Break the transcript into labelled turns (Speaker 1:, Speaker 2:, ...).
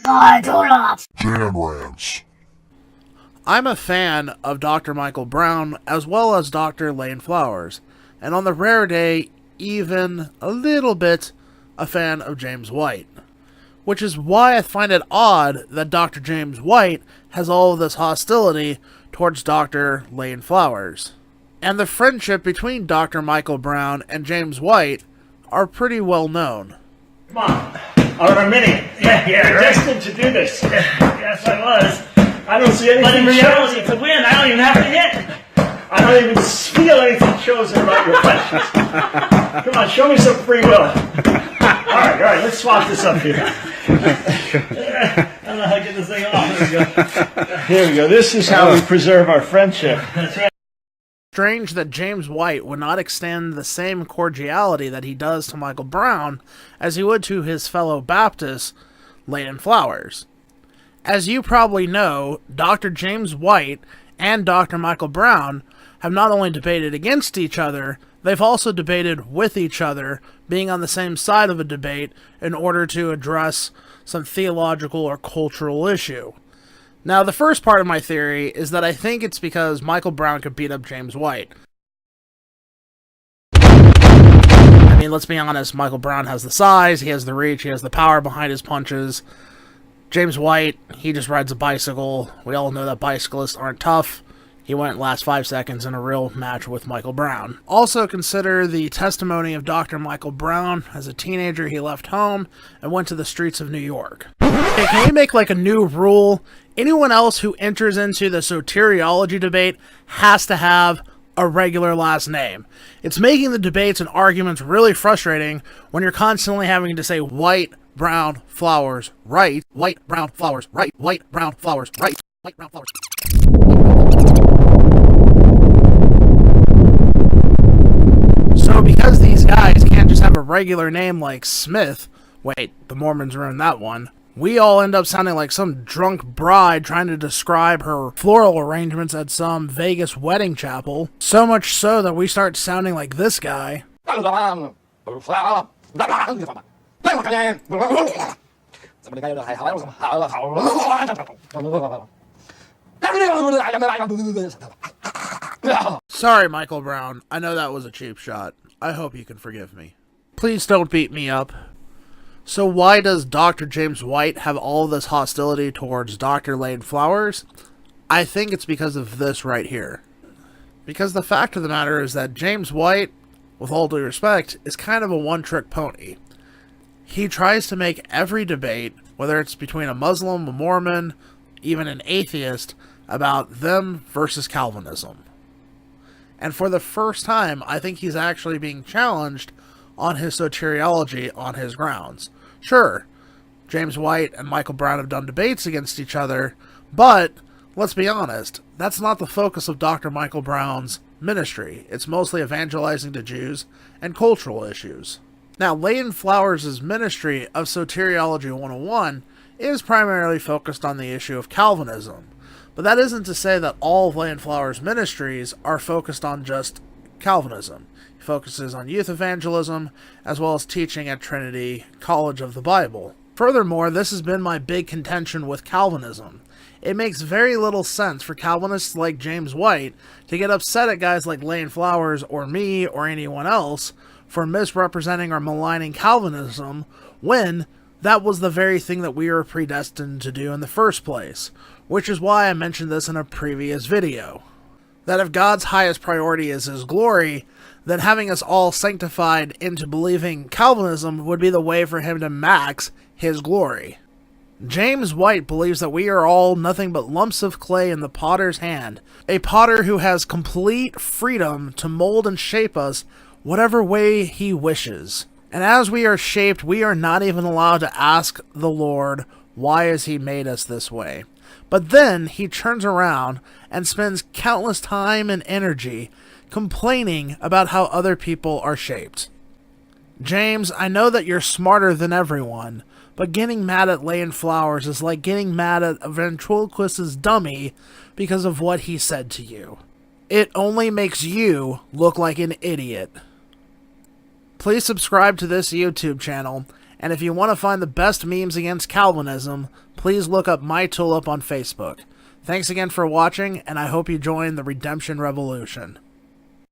Speaker 1: TULIP.
Speaker 2: Dan Rants.
Speaker 3: I'm a fan of Dr. Michael Brown as well as Dr. Leighton Flowers, and on the rare day, even a little bit a fan of James White. Which is why I find it odd that Dr. James White has all of this hostility towards Dr. Leighton Flowers. And the friendship between Dr. Michael Brown and James White are pretty well known.
Speaker 4: Come on, on a minute. Yeah, you're destined to do this. Yes, I was. I don't see anything. But in reality, to win, I don't even have to hit. I don't even feel anything chosen about your questions. Come on, show me some free will. All right, let's swap this up here. I don't know how to get this thing off. There we go. Here we go. This is how we preserve our friendship. That's right.
Speaker 3: Strange that James White would not extend the same cordiality that he does to Michael Brown as he would to his fellow Baptist, Leighton Flowers. As you probably know, Dr. James White and Dr. Michael Brown have not only debated against each other, they've also debated with each other, being on the same side of a debate in order to address some theological or cultural issue. Now, the first part of my theory is that I think it's because Michael Brown could beat up James White. I mean, let's be honest, Michael Brown has the size, he has the reach, he has the power behind his punches. James White, he just rides a bicycle. We all know that bicyclists aren't tough. He wouldn't last 5 seconds in a real match with Michael Brown. Also consider the testimony of Dr. Michael Brown. As a teenager, he left home and went to the streets of New York. Hey, can we make like a new rule? Anyone else who enters into the soteriology debate has to have a regular last name. It's making the debates and arguments really frustrating when you're constantly having to say White, Brown, Flowers, right, White, Brown, Flowers, right, White, Brown, Flowers, right, White, Brown, Flowers. So because these guys can't just have a regular name like Smith, wait, the Mormons ruined that one, we all end up sounding like some drunk bride trying to describe her floral arrangements at some Vegas wedding chapel. So much so that we start sounding like this guy. Sorry, Michael Brown. I know that was a cheap shot. I hope you can forgive me. Please don't beat me up. So why does Dr. James White have all this hostility towards Dr. Leighton Flowers? I think it's because of this right here. Because the fact of the matter is that James White, with all due respect, is kind of a one-trick pony. He tries to make every debate, whether it's between a Muslim, a Mormon, even an atheist, about them versus Calvinism. And for the first time, I think he's actually being challenged on his soteriology on his grounds. Sure, James White and Michael Brown have done debates against each other, but let's be honest, that's not the focus of Dr. Michael Brown's ministry. It's mostly evangelizing to Jews and cultural issues. Now, Leighton Flowers' ministry of Soteriology 101 is primarily focused on the issue of Calvinism, but that isn't to say that all of Leighton Flowers' ministries are focused on just Calvinism. He focuses on youth evangelism, as well as teaching at Trinity College of the Bible. Furthermore, this has been my big contention with Calvinism. It makes very little sense for Calvinists like James White to get upset at guys like Leighton Flowers or me or anyone else for misrepresenting or maligning Calvinism when that was the very thing that we were predestined to do in the first place, which is why I mentioned this in a previous video. That if God's highest priority is His glory, then having us all sanctified into believing Calvinism would be the way for Him to max His glory. James White believes that we are all nothing but lumps of clay in the potter's hand, a potter who has complete freedom to mold and shape us whatever way he wishes. And as we are shaped, we are not even allowed to ask the Lord, why has He made us this way? But then He turns around and spends countless time and energy complaining about how other people are shaped. James, I know that you're smarter than everyone, but getting mad at Leighton Flowers is like getting mad at a ventriloquist's dummy because of what he said to you. It only makes you look like an idiot. Please subscribe to this YouTube channel And if you want to find the best memes against Calvinism, please look up My Tulip on Facebook. Thanks again for watching, and I hope you join the Redemption Revolution.